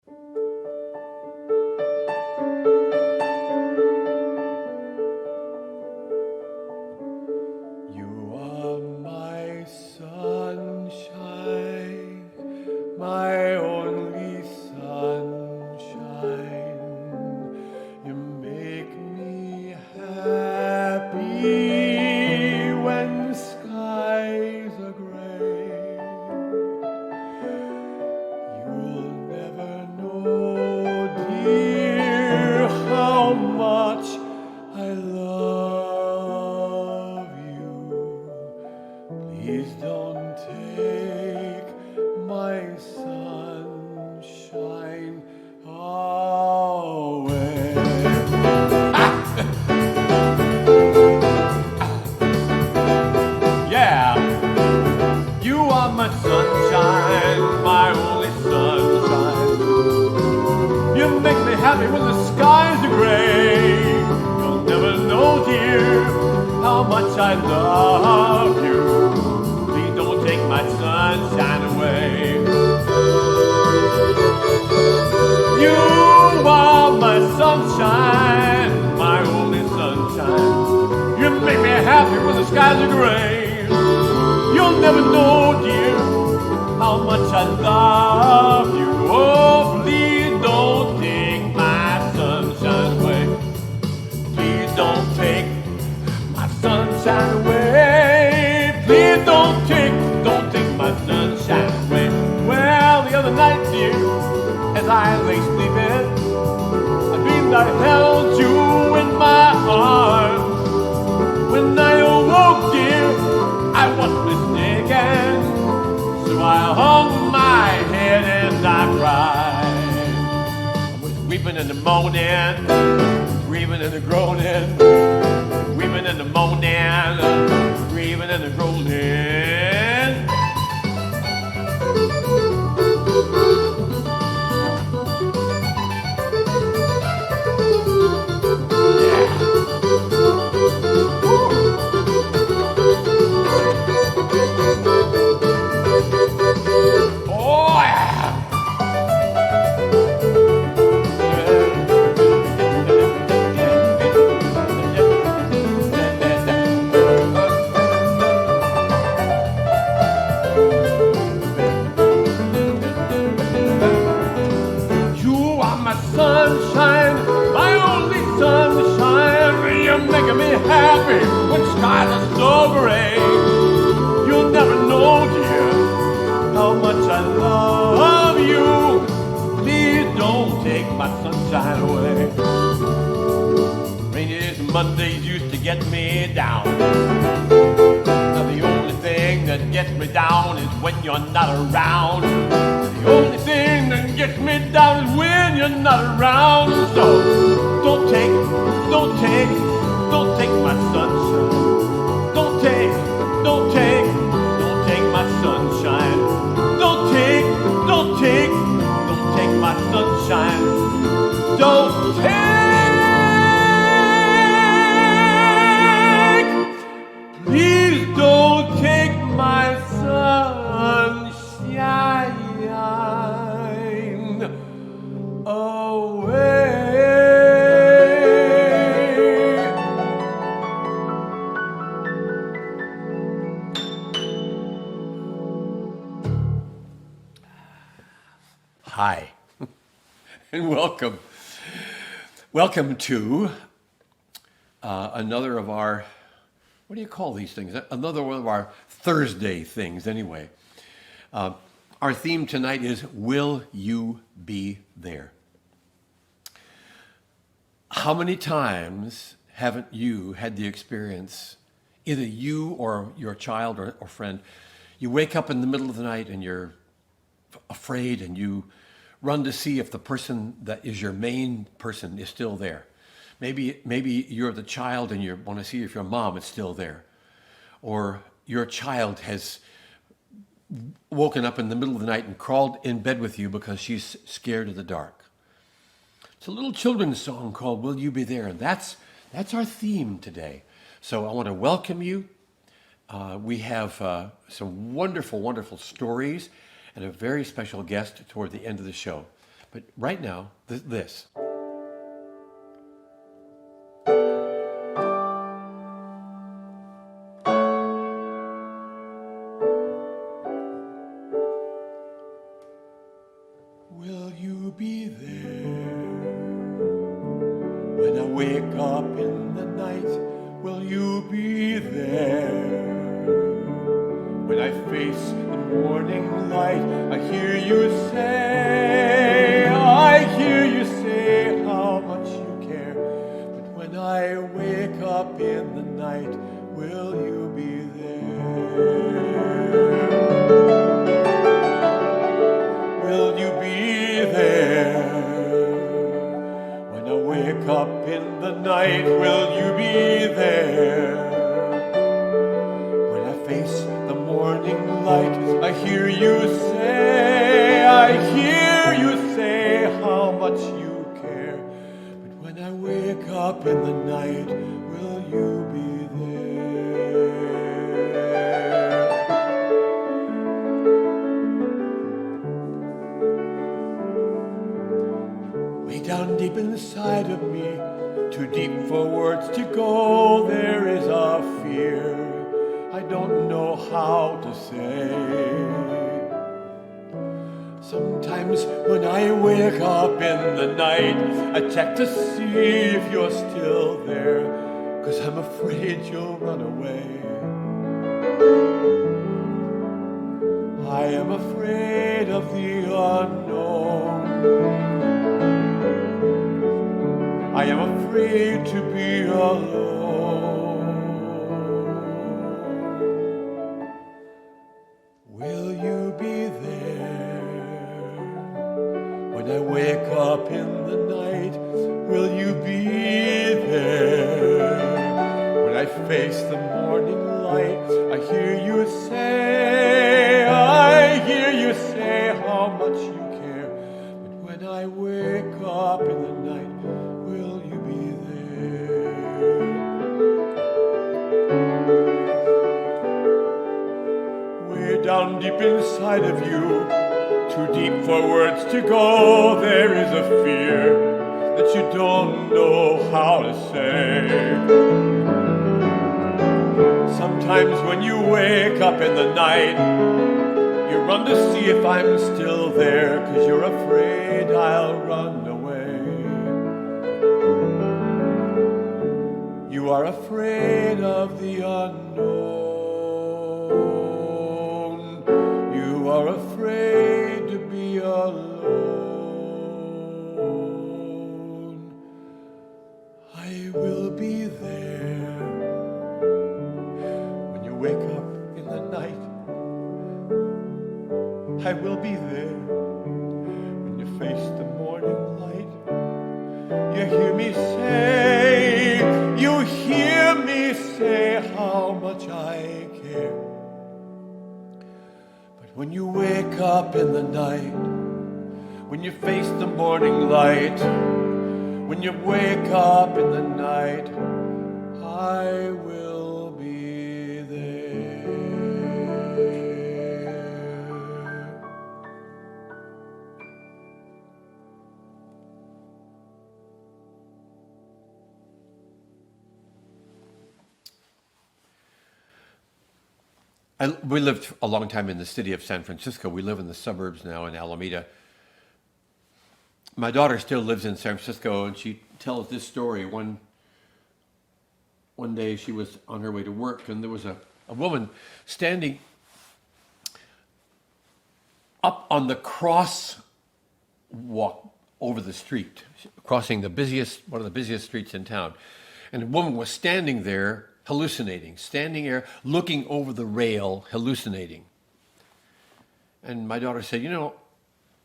You are my sunshine, my only sunshine. You make me happy when skies are gray. You'll never know, dear, how much I love you. Please don't take my sunshine away. Yeah, you are my sunshine, my only sunshine. You make me happy when the skies are gray. You'll never know, dear, how much I love you. Please don't take my sunshine away. You are my sunshine, my only sunshine. You make me happy when the skies are gray. You'll never know, dear, how much I love you. Oh, please don't take my sunshine away. Please don't take my sunshine away. Please don't take my sunshine away. Well, the other night, dear, as I lay sleeping, I dreamed I held you in my arms. When I awoke, dear, I was mistaken. So I hung my head and I cried. I was weeping in the morning, grieving and the groaning, weeping in the morning, grieving and the groaning. Sunshine, my only sunshine. You're making me happy when skies are so gray. You'll never know, dear, how much I love you. Please don't take my sunshine away. Rainy days and Mondays used to get me down. Now the only thing that gets me down is when you're not around. The only thing that gets me down is when you're not around. So don't take my sunshine. Don't take my sunshine. Don't take my sunshine. Don't take, please don't take my sunshine away. Hi, and welcome. Welcome to another of our, what do you call these things? Another one of our Thursday things, anyway. Our theme tonight is, Will You Be There? How many times haven't you had the experience, either you or your child or friend, you wake up in the middle of the night and you're afraid and you run to see if the person that is your main person is still there. Maybe you're the child and you want to see if your mom is still there. Or your child has woken up in the middle of the night and crawled in bed with you because she's scared of the dark. It's a little children's song called Will You Be There? And that's our theme today. So I want to welcome you. We have some wonderful, wonderful stories and a very special guest toward the end of the show. But right now, this. Will you be there when I wake up in the night? Will you be there when I face the morning light? I hear you say how much you care. But when I wake up in the night, will you be there? Will you be there when I wake up in the night? Will you be there when I face the morning light? I hear you say how much you care. But when I wake up in the night, will you be there? Way down deep inside of me, too deep for words to go, there is a fear I don't know how to say. Sometimes when I wake up in the night, I check to see if you're still there, 'cause I'm afraid you'll run away. I am afraid of the unknown. I am afraid to be alone. Will you be there when I wake up in the night? Will you be there when I face the morning light? I hear you say how much you care. But when I wake up in the night, will you be there? Way down deep inside of you, too deep for words to go, there is a fear that you don't know how to say. Sometimes when you wake up in the night, you run to see if I'm still there, 'cause you're afraid I'll run away. You are afraid of the unknown. You are afraid to be alone. I will be there when you wake up in the night. I will be there when you face the morning light. You hear me say how much I care. But when you wake up in the night, when you face the morning light, when you wake up in the night, I will be there. We lived a long time in the city of San Francisco. We live in the suburbs now in Alameda. My daughter still lives in San Francisco, and she tells this story. One day she was on her way to work, and there was a woman standing up on the crosswalk over the street, crossing one of the busiest streets in town. And a woman was standing there hallucinating, standing there looking over the rail, hallucinating. And my daughter said,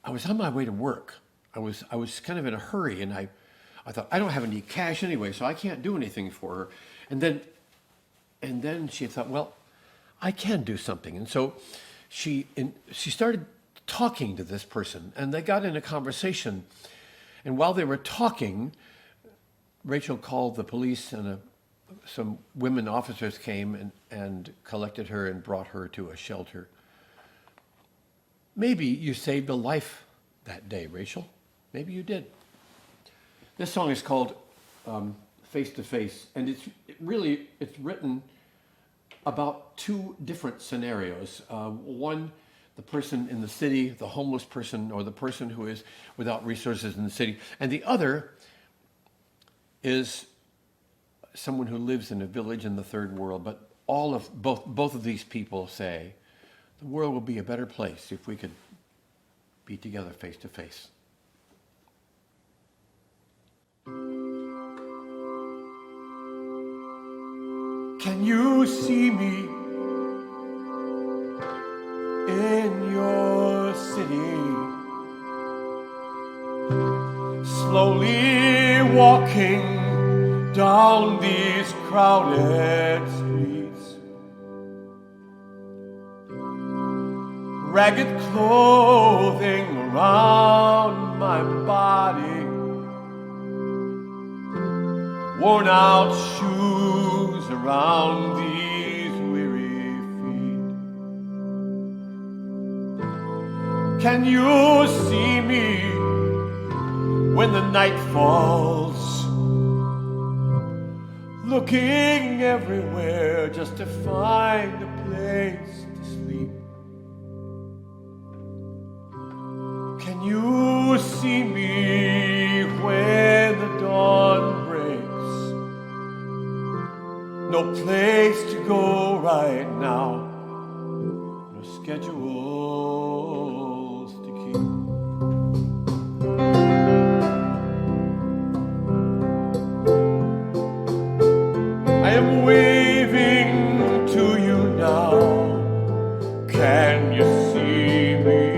I was on my way to work. I was kind of in a hurry, and I thought, I don't have any cash anyway, so I can't do anything for her. And then she thought, well, I can do something. And so she started talking to this person, and they got in a conversation. And while they were talking, Rachel called the police, and some women officers came and collected her and brought her to a shelter. Maybe you saved a life that day, Rachel. Maybe you did. This song is called Face to Face, and it's written about two different scenarios. One, the person in the city, the homeless person, or the person who is without resources in the city. And the other is someone who lives in a village in the third world. But both of these people say, the world will be a better place if we could be together face to face. Can you see me in your city? Slowly walking down these crowded streets. Ragged clothing around my body. Worn out shoes around these weary feet. Can you see me when the night falls? Looking everywhere just to find a place to sleep. Can you see me when the dawn breaks? No place to go right now, no schedules to keep. I am waving to you now. Can you see me?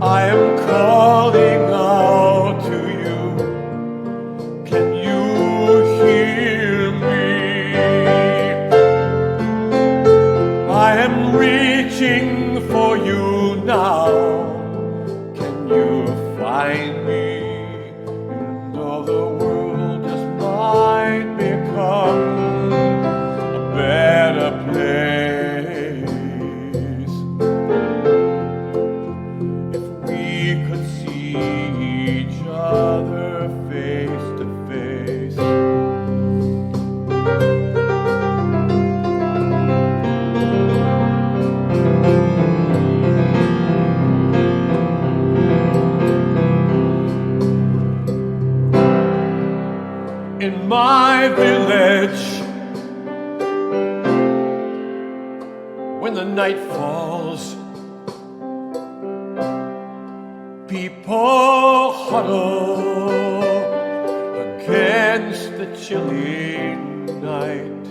I am calling out to you. Can you hear me? I am reaching for you now. Can you find me? You know the world just might become a better place if we could see each other face to face. In my village, when the night falls, people huddle against the chilly night.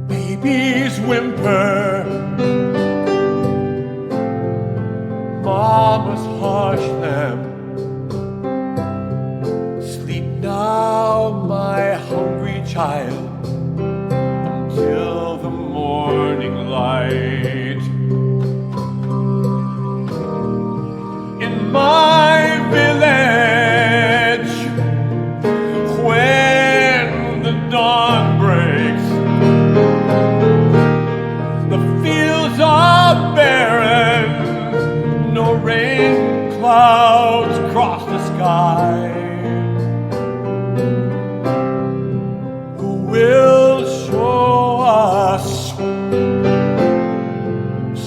Babies whimper, mamas hush them. Sleep now, my hungry child, until the morning light. In my village, when the dawn breaks, the fields are barren, no rain clouds cross the sky. Who will show us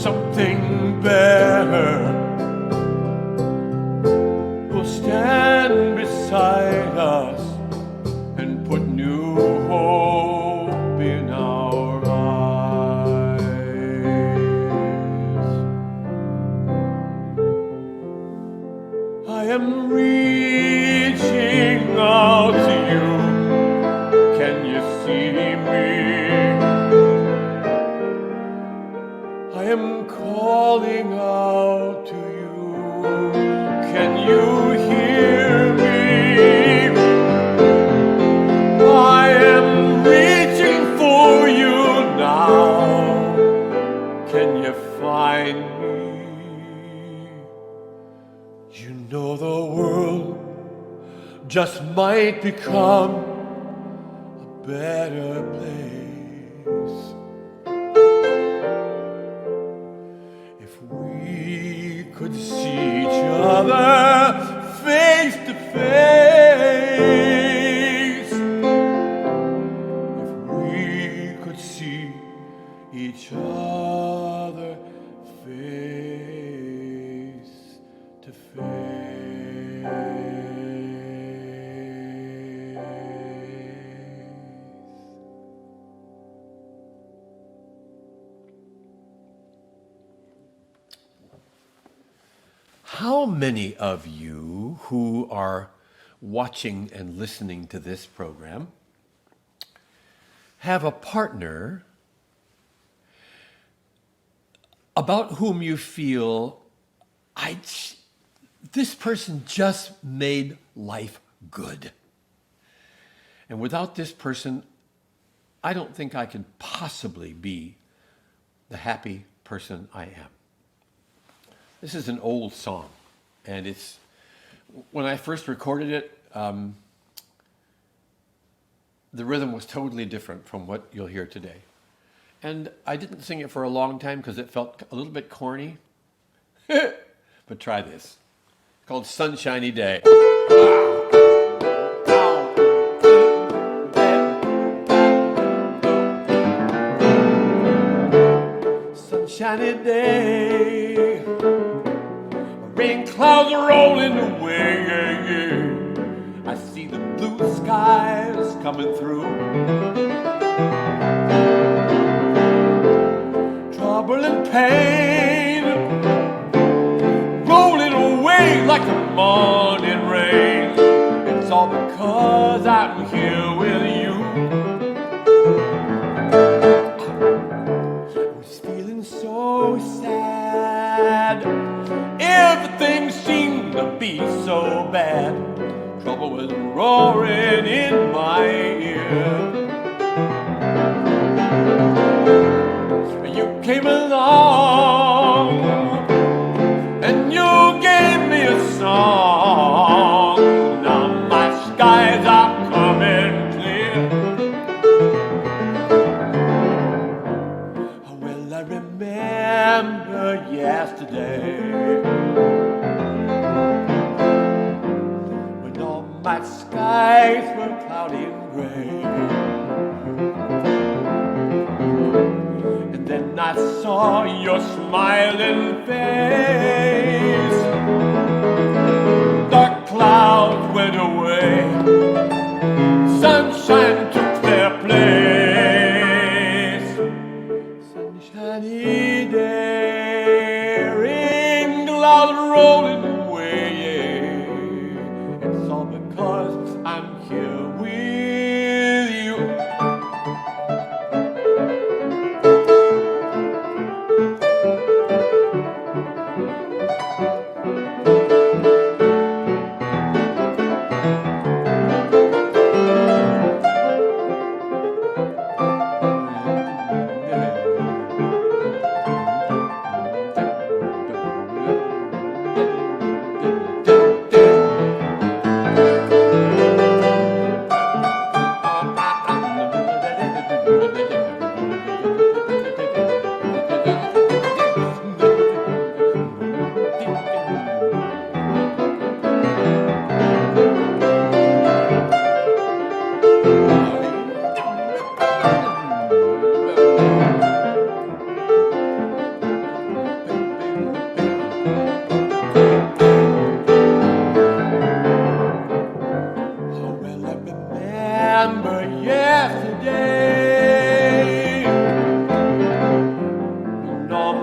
something better? Will stand beside us and put new hope in our eyes. I am reaching out to you. Can you see me? I am calling out to you. Can you hear me? I am reaching for you now. Can you find me? You know the world just might become a better place other face to face. If we could see each other face to face. How many of you who are watching and listening to this program have a partner about whom you feel, this person just made life good. And without this person, I don't think I can possibly be the happy person I am. This is an old song, and it's, when I first recorded it, the rhythm was totally different from what you'll hear today. And I didn't sing it for a long time because it felt a little bit corny. But try this. It's called Sunshiny Day. Sunshiny day, rain clouds are rolling away. I see the blue skies coming through. Trouble and pain rolling away like the morning rain. It's all because I'm here with you. I was feeling so sad. Everything seemed to be so bad. Trouble was roaring in my ear. You came along and you gave me a song. Now my skies are coming clear. Well, I remember yesterday when all my skies were cloudy and gray. Then I saw your smiling face. Dark clouds went away. Sunshine took their place. Sunshiny day, rain clouds rolling away. It's all because I'm here with you.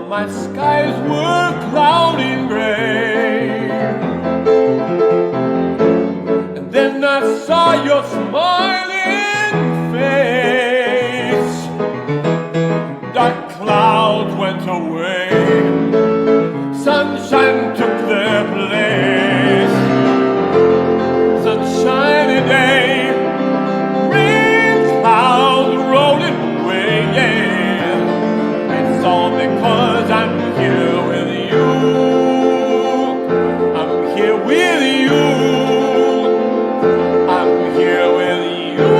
My skies were cloudy and gray, and then I saw your smiling face. Dark clouds went away. Sunshine took their place. Sunshiny day, rain clouds rolling away. Yeah, it's all because I'm here with you. I'm here with you. I'm here with you.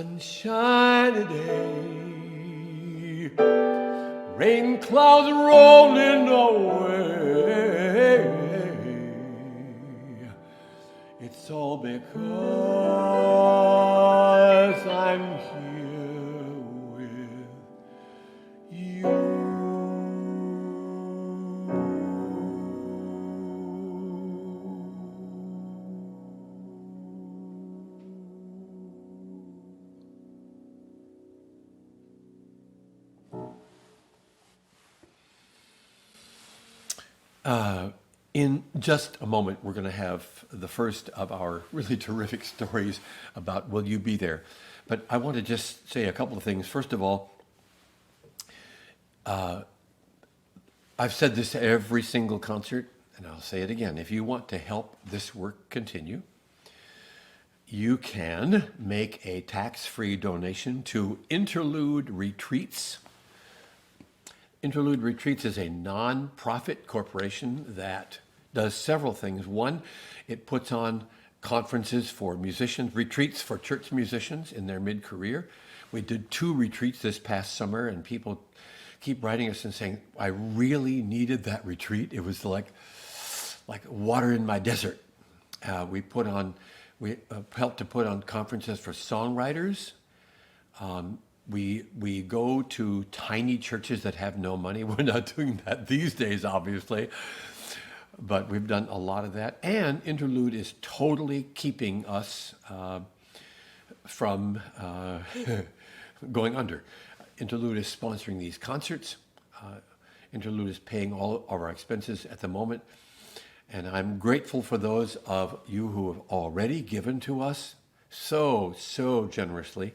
sunshiny day. Rain clouds rolling away. It's all because I'm here with you. In just a moment, we're going to have the first of our really terrific stories about Will You Be There? But I want to just say a couple of things. First of all, I've said this to every single concert, and I'll say it again. If you want to help this work continue, you can make a tax-free donation to Interlude Retreats. Interlude Retreats is a non-profit corporation that does several things. One, it puts on conferences for musicians, retreats for church musicians in their mid-career. We did 2 retreats this past summer, and people keep writing us and saying, I really needed that retreat. It was like water in my desert. We helped to put on conferences for songwriters. We go to tiny churches that have no money. We're not doing that these days, obviously, but we've done a lot of that. And Interlude is totally keeping us from going under. Interlude is sponsoring these concerts. Interlude is paying all of our expenses at the moment. And I'm grateful for those of you who have already given to us so generously.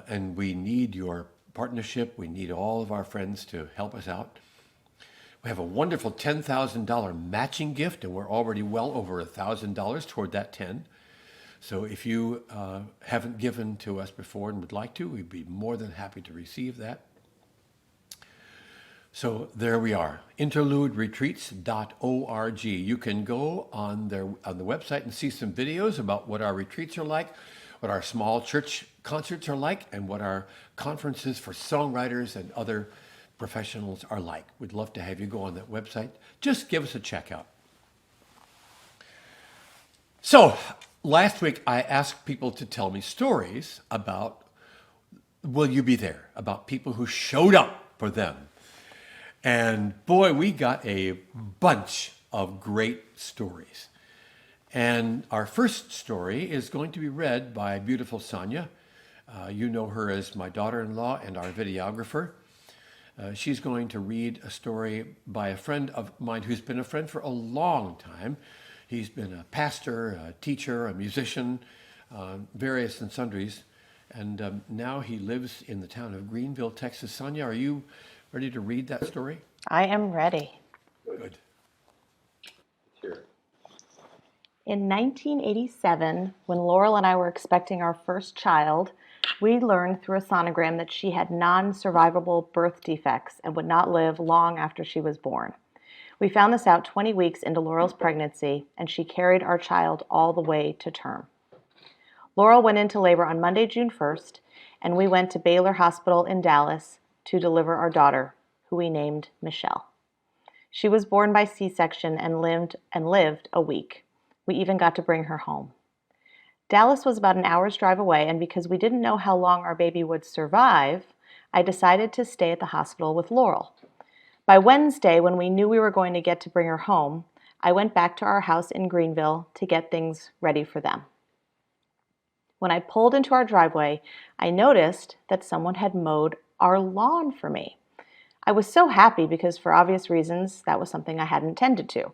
And we need your partnership. We need all of our friends to help us out. We have a wonderful $10,000 matching gift, and we're already well over $1,000 toward that 10. So if you haven't given to us before and would like to, we'd be more than happy to receive that. So there we are, interluderetreats.org. You can go on the website and see some videos about what our retreats are like, what our small church concerts are like, and what our conferences for songwriters and other professionals are like. We'd love to have you go on that website. Just give us a check out. So last week I asked people to tell me stories about Will You Be There? About people who showed up for them. And boy, we got a bunch of great stories. And our first story is going to be read by beautiful Sonia. You know her as my daughter-in-law and our videographer. She's going to read a story by a friend of mine who's been a friend for a long time. He's been a pastor, a teacher, a musician, various and sundries. And now he lives in the town of Greenville, Texas. Sonia, are you ready to read that story? I am ready. Good. Sure. In 1987, when Laurel and I were expecting our first child, we learned through a sonogram that she had non-survivable birth defects and would not live long after she was born. We found this out 20 weeks into Laurel's pregnancy, and she carried our child all the way to term. Laurel went into labor on Monday, June 1st, and we went to Baylor Hospital in Dallas to deliver our daughter, who we named Michelle. She was born by C-section and lived a week. We even got to bring her home. Dallas was about an hour's drive away, and because we didn't know how long our baby would survive, I decided to stay at the hospital with Laurel. By Wednesday, when we knew we were going to get to bring her home, I went back to our house in Greenville to get things ready for them. When I pulled into our driveway, I noticed that someone had mowed our lawn for me. I was so happy because, for obvious reasons, that was something I hadn't tended to.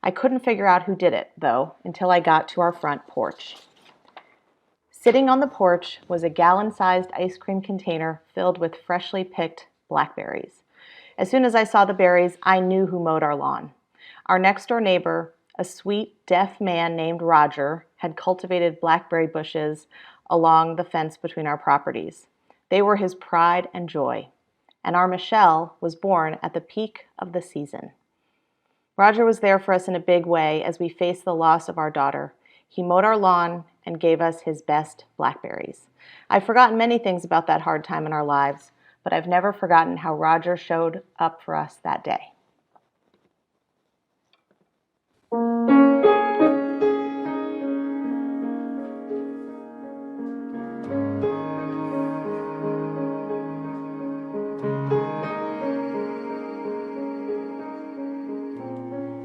I couldn't figure out who did it, though, until I got to our front porch. Sitting on the porch was a gallon-sized ice cream container filled with freshly picked blackberries. As soon as I saw the berries, I knew who mowed our lawn. Our next-door neighbor, a sweet, deaf man named Roger, had cultivated blackberry bushes along the fence between our properties. They were his pride and joy, and our Michelle was born at the peak of the season. Roger was there for us in a big way as we faced the loss of our daughter. He mowed our lawn and gave us his best blackberries. I've forgotten many things about that hard time in our lives, but I've never forgotten how Roger showed up for us that day.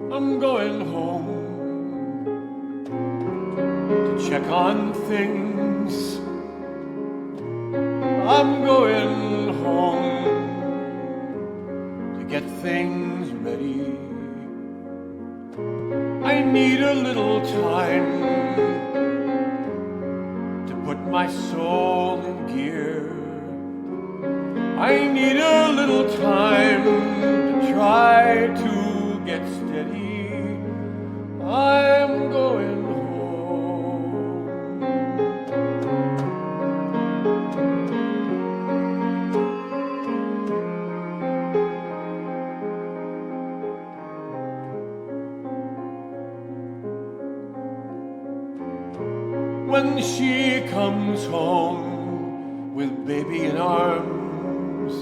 I'm going home to check on things. I'm going home to get things ready. I need a little time to put my soul in gear. I need a little time to try to get steady. I'm going home. When she comes home with baby in arms,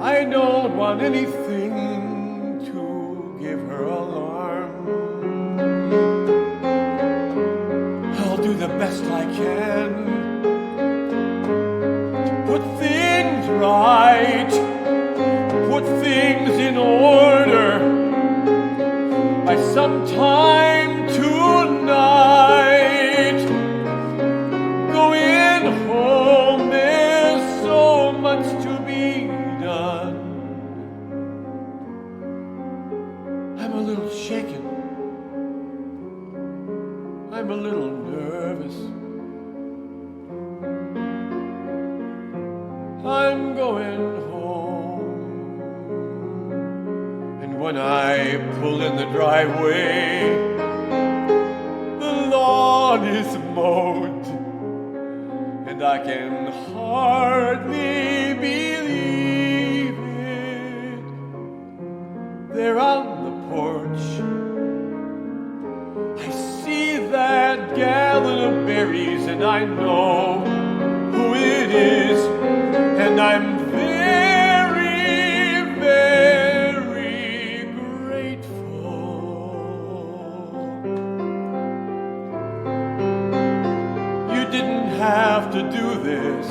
I don't want anything to give her alarm. I'll do the best I can to put things right, put things in order by sometime tonight. Going home, there's so much to be done. I'm a little shaken. I'm a little nervous. I'm going home. And when I pull in the driveway, the lawn is mowed, and I can hardly believe it. There on the porch, I see that gallon of berries, and I know who it is, and I'm very, very grateful. You didn't have to do this.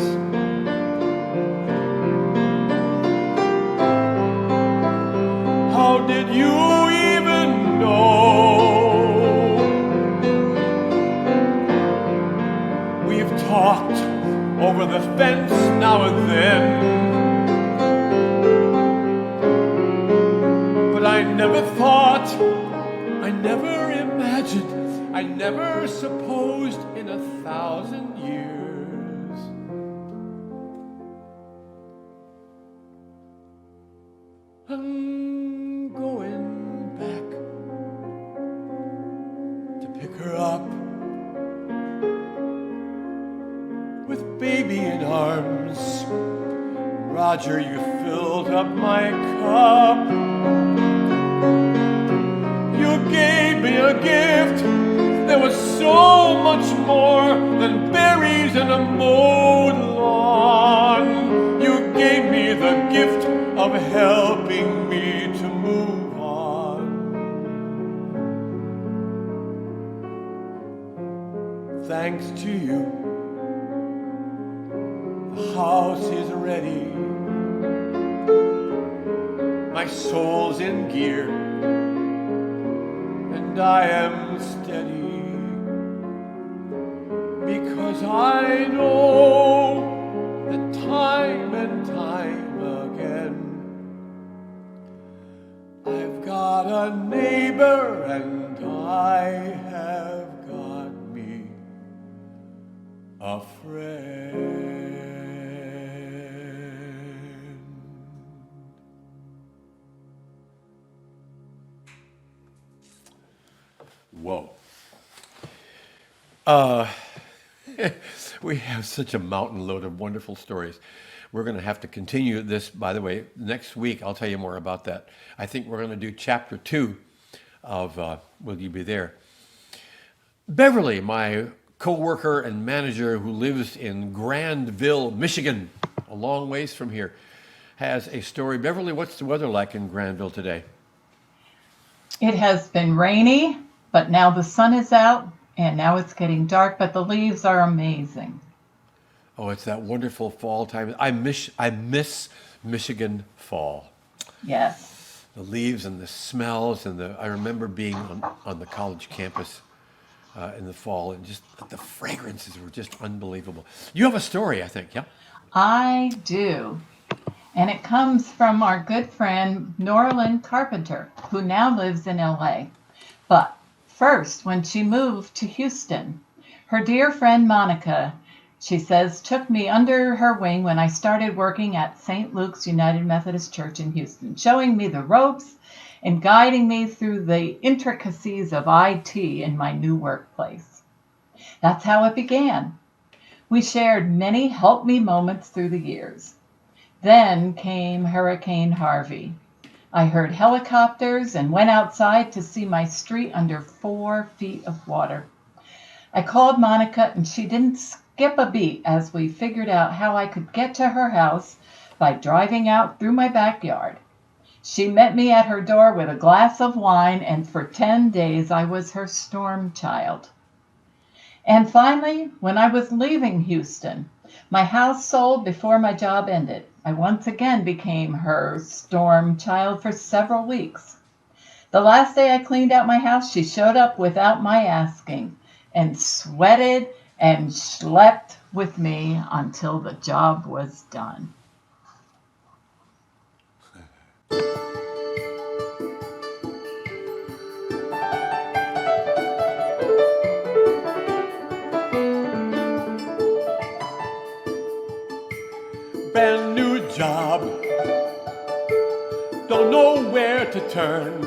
How did you even know? We've talked over the fence now and then, but I never thought, I never imagined, I never supposed in 1,000 years I'm going back to pick her up with baby in arms. Roger, you filled up my cup. You gave me a gift. There was so much more than berries and a mowed lawn. You gave me the gift of helping me to move on. Thanks to you, the house is ready. My soul's in gear, and I am steady, because I know that time and time again I've got a neighbor, and I have got me a friend. Whoa. We have such a mountain load of wonderful stories. We're going to have to continue this, by the way, next week. I'll tell you more about that. I think we're going to do chapter 2 of Will You Be There? Beverly, my co-worker and manager who lives in Grandville, Michigan, a long ways from here, has a story. Beverly, what's the weather like in Grandville today? It has been rainy, but now the sun is out and now it's getting dark, but the leaves are amazing. Oh, it's that wonderful fall time. I miss Michigan fall. Yes. The leaves and the smells I remember being on the college campus in the fall, and just the fragrances were just unbelievable. You have a story, I think, yeah? I do. And it comes from our good friend Norlin Carpenter, who now lives in LA. But first, when she moved to Houston, her dear friend Monica, she says, took me under her wing when I started working at St. Luke's United Methodist Church in Houston, showing me the ropes and guiding me through the intricacies of IT in my new workplace. That's how it began. We shared many help me moments through the years. Then came Hurricane Harvey. I heard helicopters and went outside to see my street under 4 feet of water. I called Monica and she didn't skip a beat as we figured out how I could get to her house by driving out through my backyard. She met me at her door with a glass of wine, and for 10 days I was her storm child. And finally, when I was leaving Houston, my house sold before my job ended. I once again became her storm child for several weeks. The last day I cleaned out my house, she showed up without my asking and sweated and schlepped with me until the job was done. Brand new job, don't know where to turn.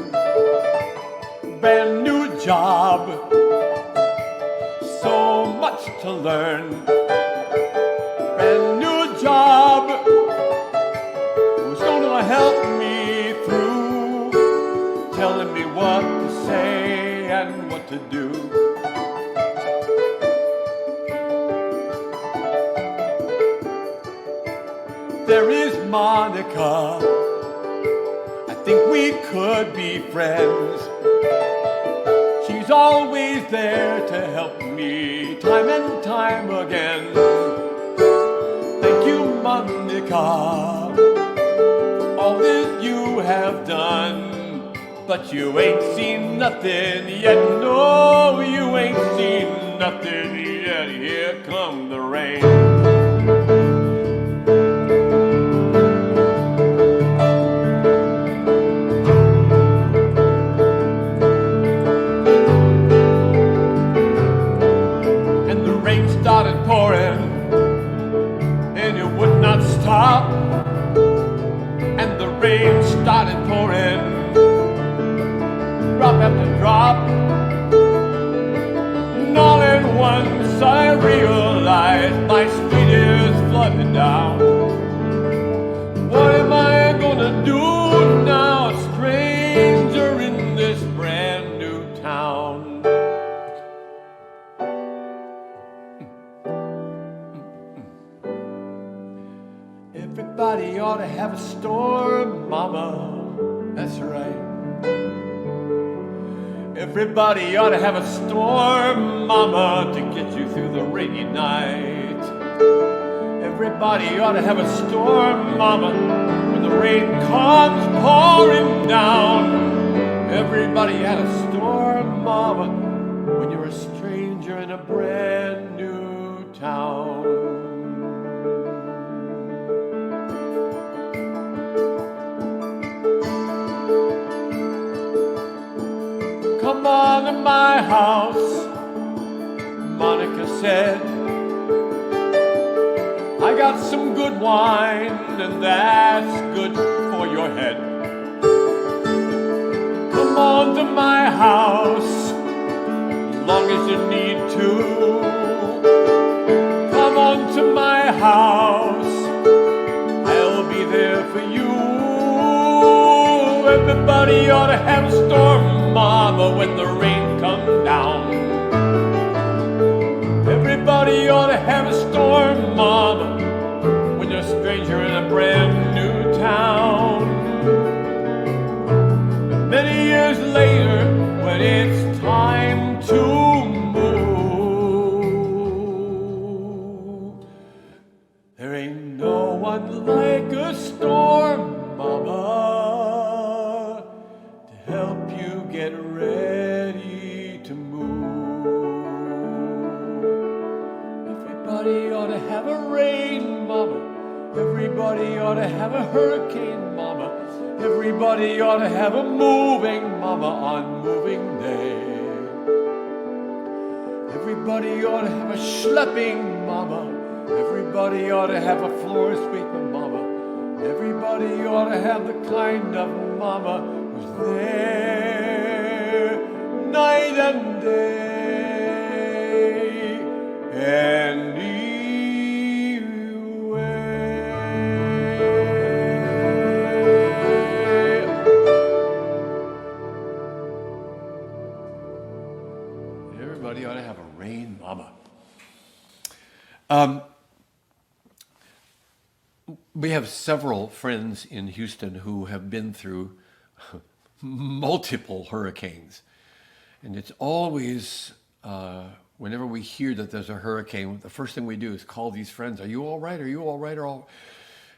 Brand new job, so much to learn. Brand new job, who's gonna help me through, telling me what to say and what to do. There is Monica, I think we could be friends. She's always there to help me time and time again. Thank you, Monica, for all that you have done. But you ain't seen nothing yet, no, you ain't seen nothing yet. Here come the rain. Stop, and the rain started pouring, drop after drop, and all at once I realized my street is flooded down. What am I gonna do now, a stranger in this brand new town? Everybody ought to have a storm, mama, that's right. Everybody ought to have a storm, mama, to get you through the rainy night. Everybody ought to have a storm, mama, when the rain comes pouring down. Everybody had a storm, mama, when you're a stranger in a brand new town. Come on to my house, Monica said. I got some good wine, and that's good for your head. Come on to my house, as long as you need to. Come on to my house, I'll be there for you. Everybody ought to have a storm, mama, when the rain comes down. Everybody ought to have a storm, mama, when you're a stranger in a brand new town. And many years later, when it's time to move, there ain't no one like a storm, mama, to help you get ready to move. Everybody ought to have a rain, mama. Everybody ought to have a hurricane, mama. Everybody ought to have a moving mama on moving day. Everybody ought to have a schlepping mama. Everybody ought to have a floor sweeping mama. Everybody ought to have the kind of mama who's there night and day. Everybody ought to have a rain mama. We have several friends in Houston who have been through multiple hurricanes. And it's always, whenever we hear that there's a hurricane, the first thing we do is call these friends. Are you all right? Are you all right?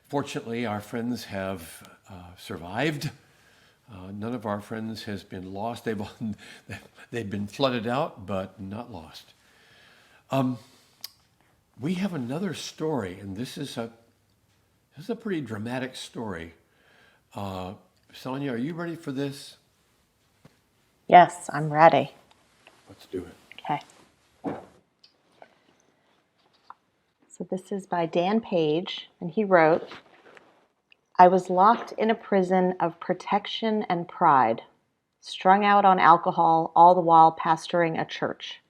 Fortunately, our friends have survived. None of our friends has been lost. They've been flooded out, but not lost. We have another story, and this is a pretty dramatic story. Sonia, are you ready for this? Yes, I'm ready. Let's do it. Okay. So this is by Dan Page, and he wrote, I was locked in a prison of protection and pride, strung out on alcohol, all the while pastoring a church.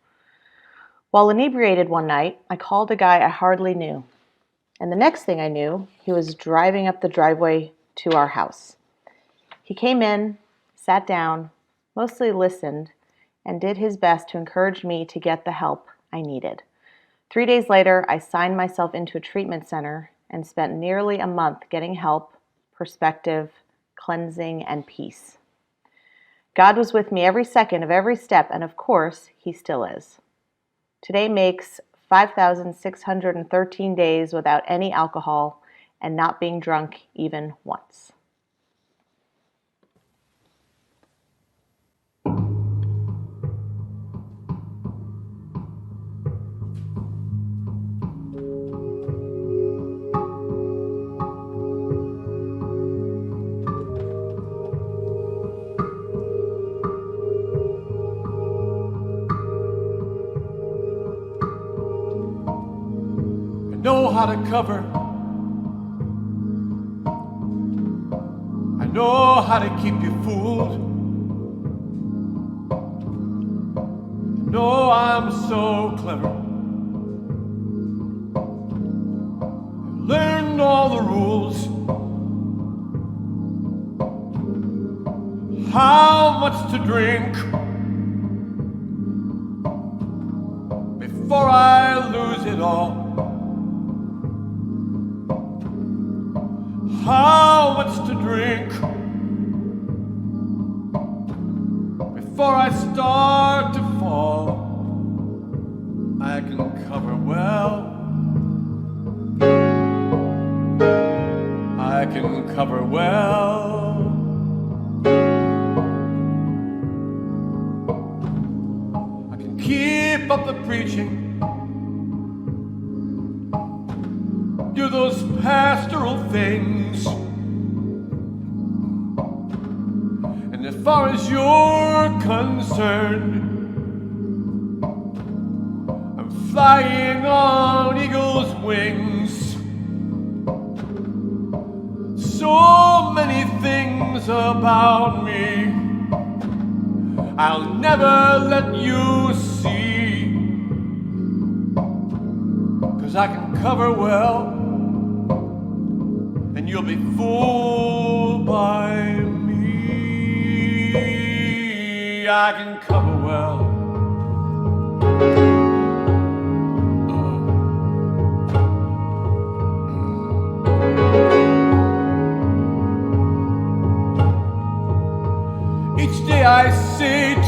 While inebriated one night, I called a guy I hardly knew. And the next thing I knew, he was driving up the driveway to our house. He came in, sat down, mostly listened, and did his best to encourage me to get the help I needed. 3 days later, I signed myself into a treatment center and spent nearly a month getting help, perspective, cleansing, and peace. God was with me every second of every step, and of course, He still is. Today makes 5,613 days without any alcohol and not being drunk even once. Know how to cover. I know how to keep you fooled. I know I'm so clever. I've learned all the rules. How much to drink before I lose it all. How much to drink before I start to fall. I can cover well. I can cover well. I can keep up the preaching. Do those pastoral things. And as far as you're concerned, I'm flying on eagle's wings. So many things about me I'll never let you see, 'cause I can cover well. And you'll be fooled by me. I can cover well.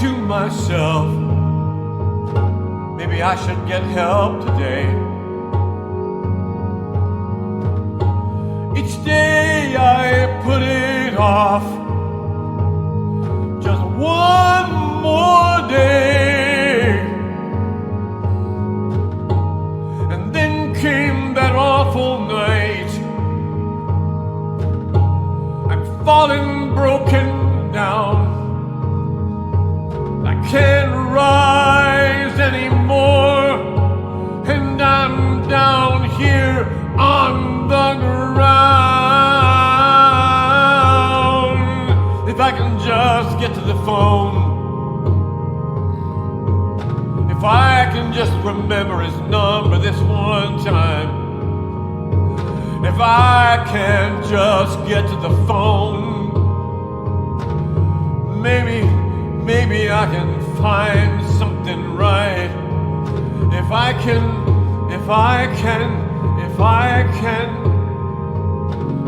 to myself, maybe I should get help today. Each day I put it off, just one more day. And then came that awful night. I'm falling broken down. I can't rise anymore, and I'm down here on the ground. If I can just get to the phone, if I can just remember his number this one time, if I can just get to the phone, maybe I can find something right. If I can,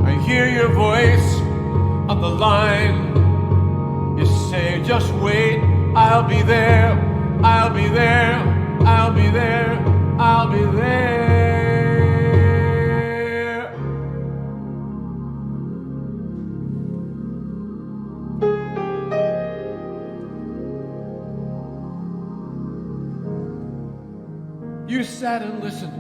I hear your voice on the line. You say, just wait, I'll be there, I'll be there, I'll be there, I'll be there. You sat and listened.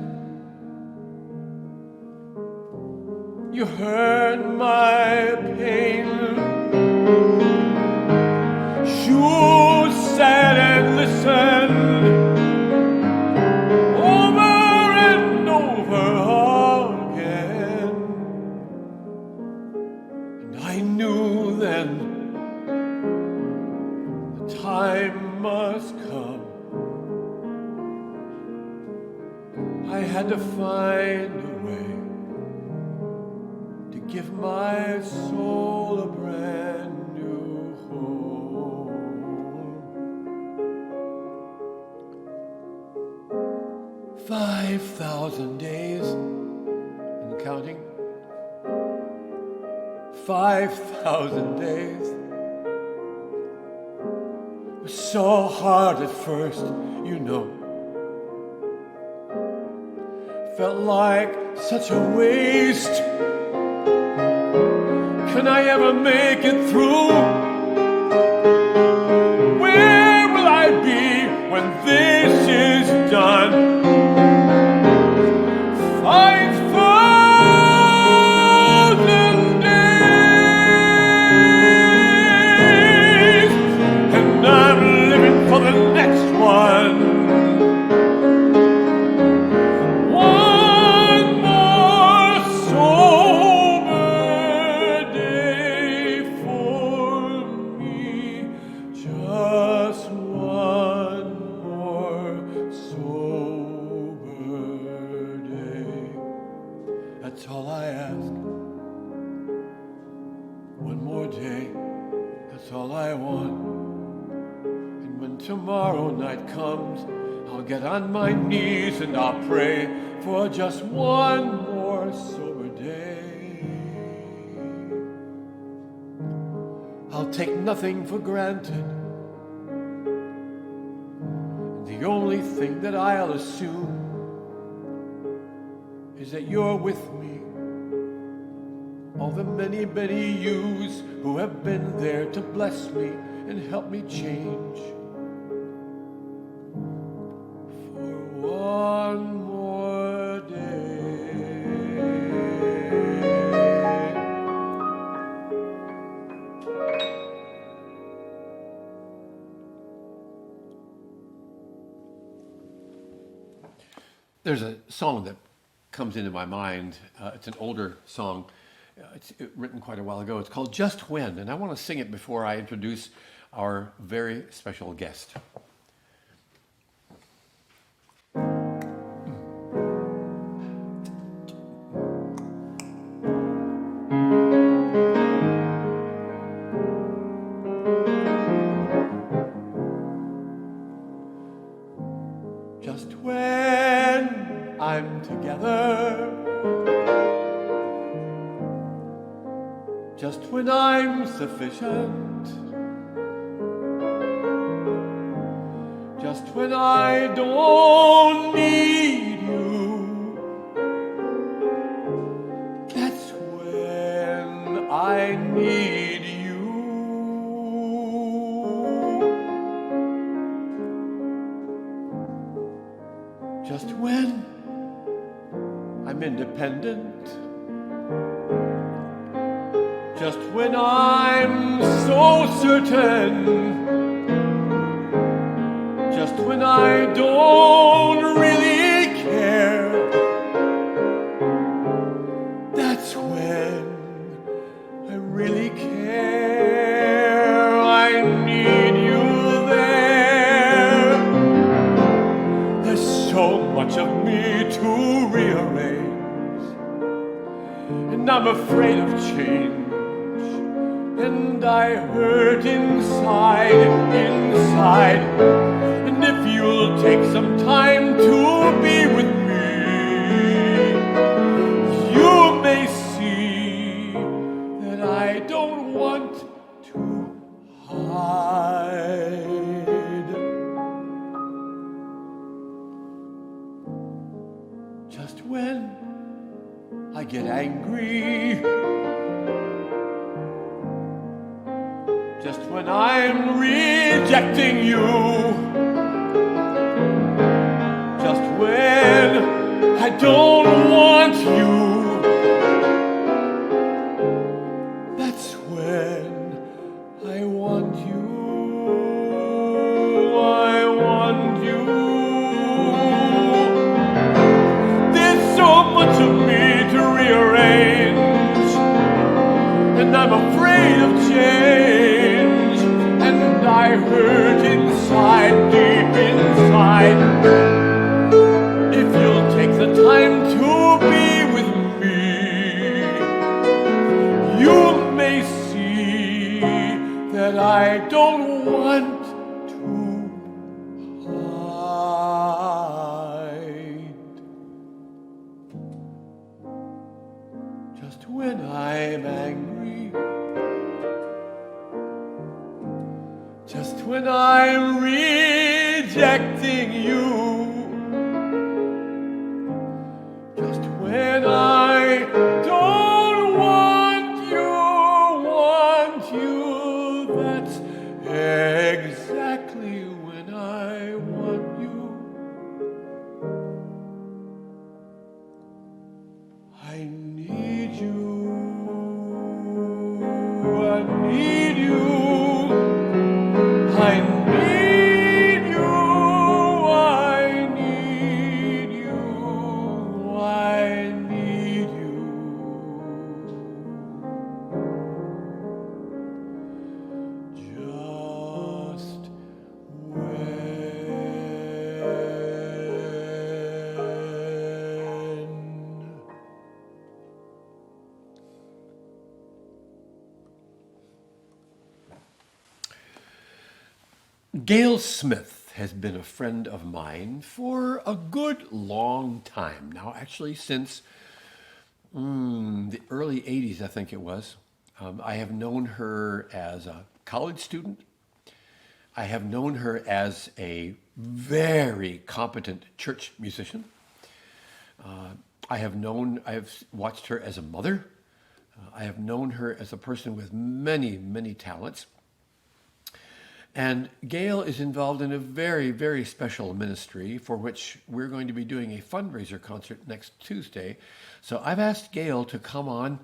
You heard my pain. You sat and listened over and over again. And I knew then the time must come. I had to find a way to give my soul a brand new home. 5,000 days and counting. 5,000 days. It was so hard at first, you know. Felt like such a waste. Can I ever make it through? Where will I be when this is done? 5,000 days, and I'm living for the next one. That's all I ask. One more day, that's all I want. And when tomorrow night comes, I'll get on my knees and I'll pray for just one more sober day. I'll take nothing for granted. And the only thing that I'll assume is that you're with me. All the many, many yous who have been there to bless me and help me change. For one more day. There's a song that comes into my mind. It's an older song. It's written quite a while ago. It's called Just When, and I want to sing it before I introduce our very special guest. Just when I'm together, just when I'm sufficient, just when I don't need you, that's when I need you. Just when I'm independent, just when I'm so certain, just when I don't really care, that's when I really care. I need you there. There's so much of me to rearrange, and I'm afraid of change. And I hurt inside. And if you'll take some time to be with me, you may see that I don't want to hide. Just when I get angry, just when I'm rejecting you, just when I don't want you, that's when I want you. I want you. There's so much of me to rearrange, and I'm afraid of change, and I hurt inside, deep inside. If you'll take the time to be with me, you may see that I don't want to hide. Just when I'm angry, just when I'm rejecting you, just when I don't want you, that's exactly when I want you. I need you. I need you. I need you, I need you, I need you. Just when. Gail Smith has been a friend of mine for a good long time now, actually since the early 80s, I think it was. I have known her as a college student. I have known her as a very competent church musician. I have watched her as a mother. I have known her as a person with many, many talents. And Gail is involved in a very, very special ministry for which we're going to be doing a fundraiser concert next Tuesday. So I've asked Gail to come on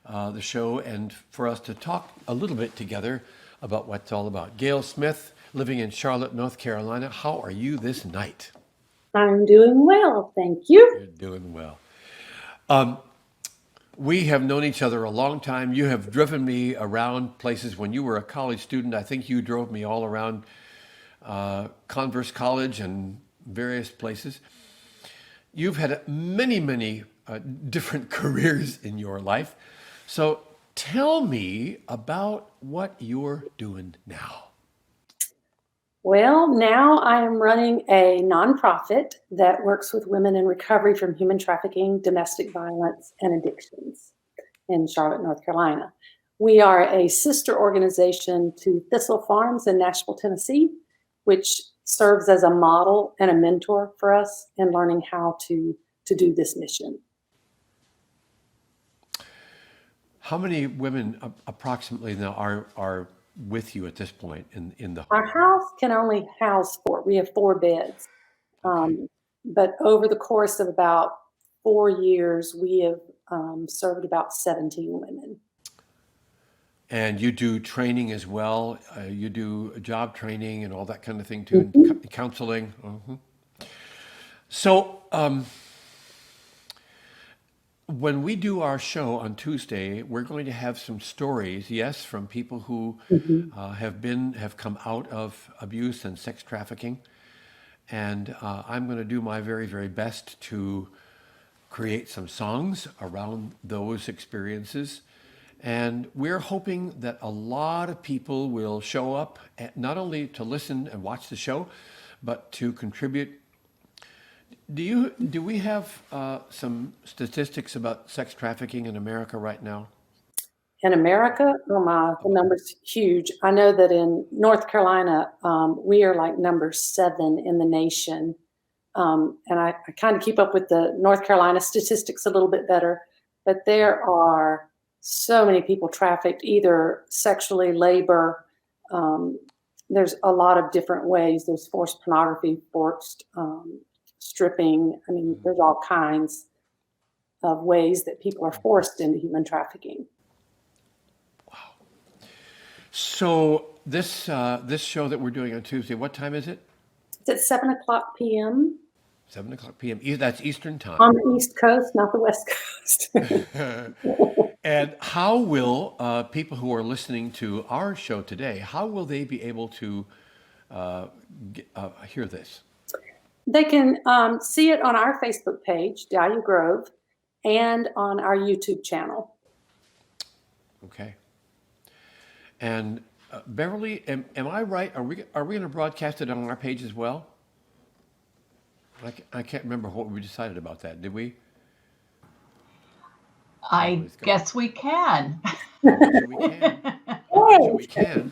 the show and for us to talk a little bit together about what it's all about. Gail Smith, living in Charlotte, North Carolina. How are you this night? I'm doing well, thank you. You're doing well. We have known each other a long time. You have driven me around places when you were a college student. I think you drove me all around Converse College and various places. You've had many, many different careers in your life. So tell me about what you're doing now. Well, now I am running a nonprofit that works with women in recovery from human trafficking, domestic violence, and addictions in Charlotte, North Carolina. We are a sister organization to Thistle Farms in Nashville, Tennessee, which serves as a model and a mentor for us in learning how to do this mission. How many women approximately now are with you at this point in the Our home? house can only house 4. We have 4 beds. Okay. But over the course of about 4 years, we have served about 17 women. And you do training as well. You do job training and all that kind of thing too, and Mhm. counseling. Mhm. So when we do our show on Tuesday, we're going to have some stories, yes, from people who Mhm. have come out of abuse and sex trafficking, and I'm going to do my very, very best to create some songs around those experiences. And we're hoping that a lot of people will show up, not only to listen and watch the show, but to contribute. Do we have some statistics about sex trafficking in America right now? In America, oh my, the number's huge. I know that in North Carolina, we are like number 7 in the nation. And I kind of keep up with the North Carolina statistics a little bit better, but there are so many people trafficked, either sexually, labor. Um, there's a lot of different ways. There's forced pornography, forced stripping. I mean, there's all kinds of ways that people are forced into human trafficking. So this show that we're doing on Tuesday, what time is it? It's at 7:00 p.m. 7 o'clock p.m. That's Eastern on time. the East Coast, not the West Coast. And how will people who are listening to our show today, how will they be able to hear this? They can see it on our Facebook page, Dahlia Grove, and on our YouTube channel. Okay. And Beverly, am I right? Are we going to broadcast it on our page as well? I can't remember what we decided about that. Did we? I guess we can. I bet you we can. I bet you we Yay! can.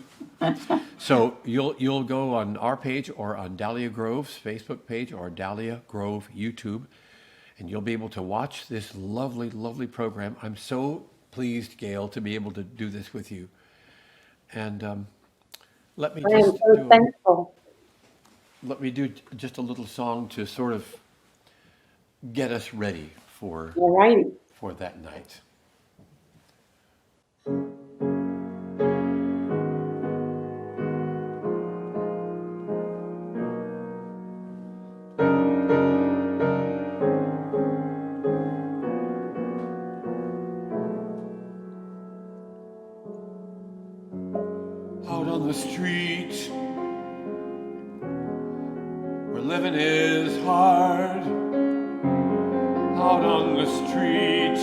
So you'll go on our page or on Dahlia Grove's Facebook page or Dahlia Grove YouTube, and you'll be able to watch this lovely, lovely program. I'm so pleased, Gail, to be able to do this with you. And let me I am just so thankful. let me do just a little song to sort of get us ready for All righty. that night. Out on the street, where living is hard. Out on the street,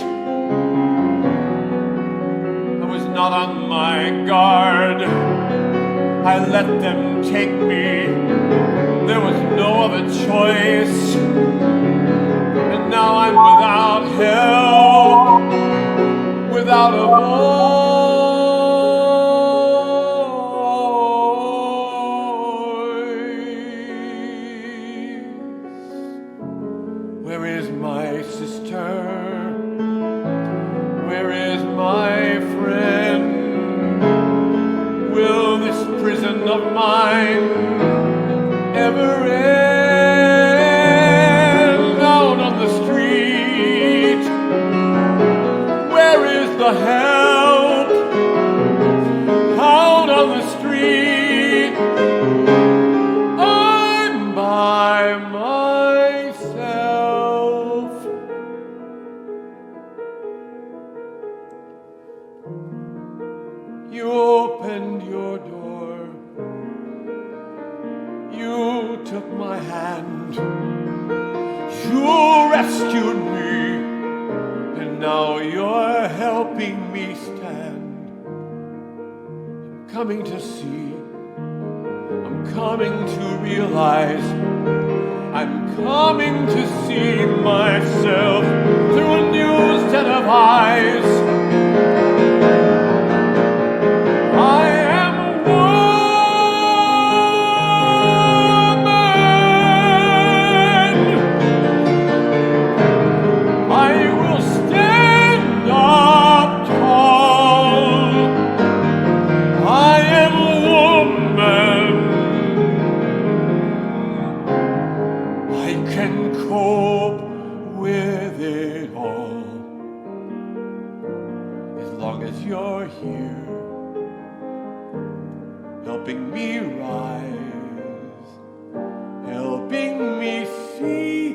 I was not on my guard. I let them take me. There was no other choice. And now I'm without help, without a voice. Where is my sister? Where is my friend? Will this prison of mine ever end? Out on the street, where is the help? Out on the street, I'm by myself. You opened your door. You took my hand. You rescued me. And now you're helping me stand. I'm coming to see. I'm coming to realize. I'm coming to see myself through a new set of eyes. I am a woman. you're here, helping me rise, helping me see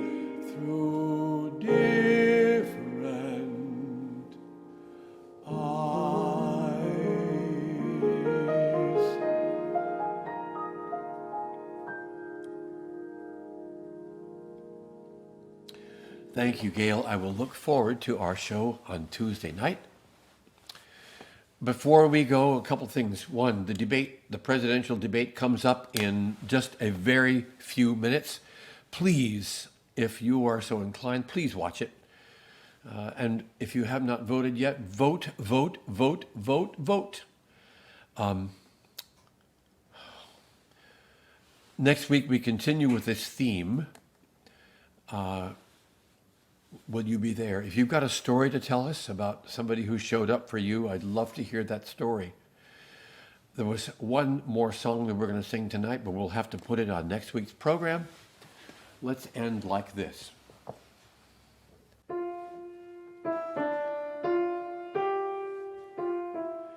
through different eyes. Thank you, Gail. I will look forward to our show on Tuesday night. Before we go, a couple things. One, the presidential debate comes up in just a very few minutes. Please, if you are so inclined, please watch it. And if you have not voted yet, vote, vote, vote, vote, vote. Next week, we continue with this theme. Will you be there? If you've got a story to tell us about somebody who showed up for you, I'd love to hear that story. There was one more song that we're going to sing tonight, but we'll have to put it on next week's program. Let's end like this.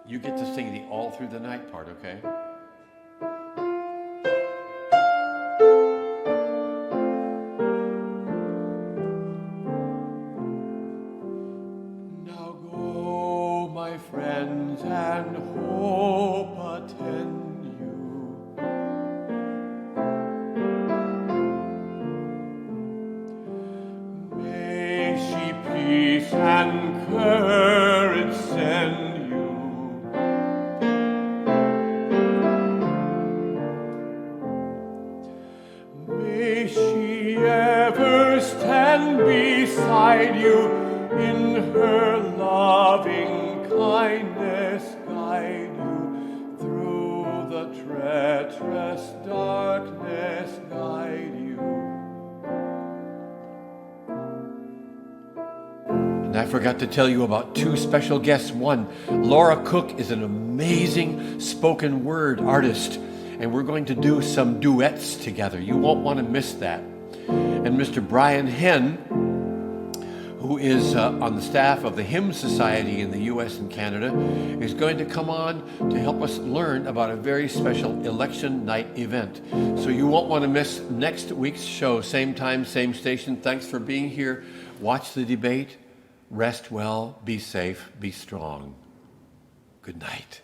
You get to sing the all through the night part, okay? Now go, my friends, and hope attend you. May she peace and courage send you. May she ever stand beside you, in her loving kindness guide you, through the treacherous darkness guide you. And I forgot to tell you about two special guests. One, Laura Cook is an amazing spoken word artist, and we're going to do some duets together. You won't want to miss that. And Mr. Brian Henn, who is on the staff of the Hymn Society in the U.S. and Canada, is going to come on to help us learn about a very special election night event. So you won't want to miss next week's show, same time, same station. Thanks for being here. Watch the debate. Rest well, be safe, be strong. Good night.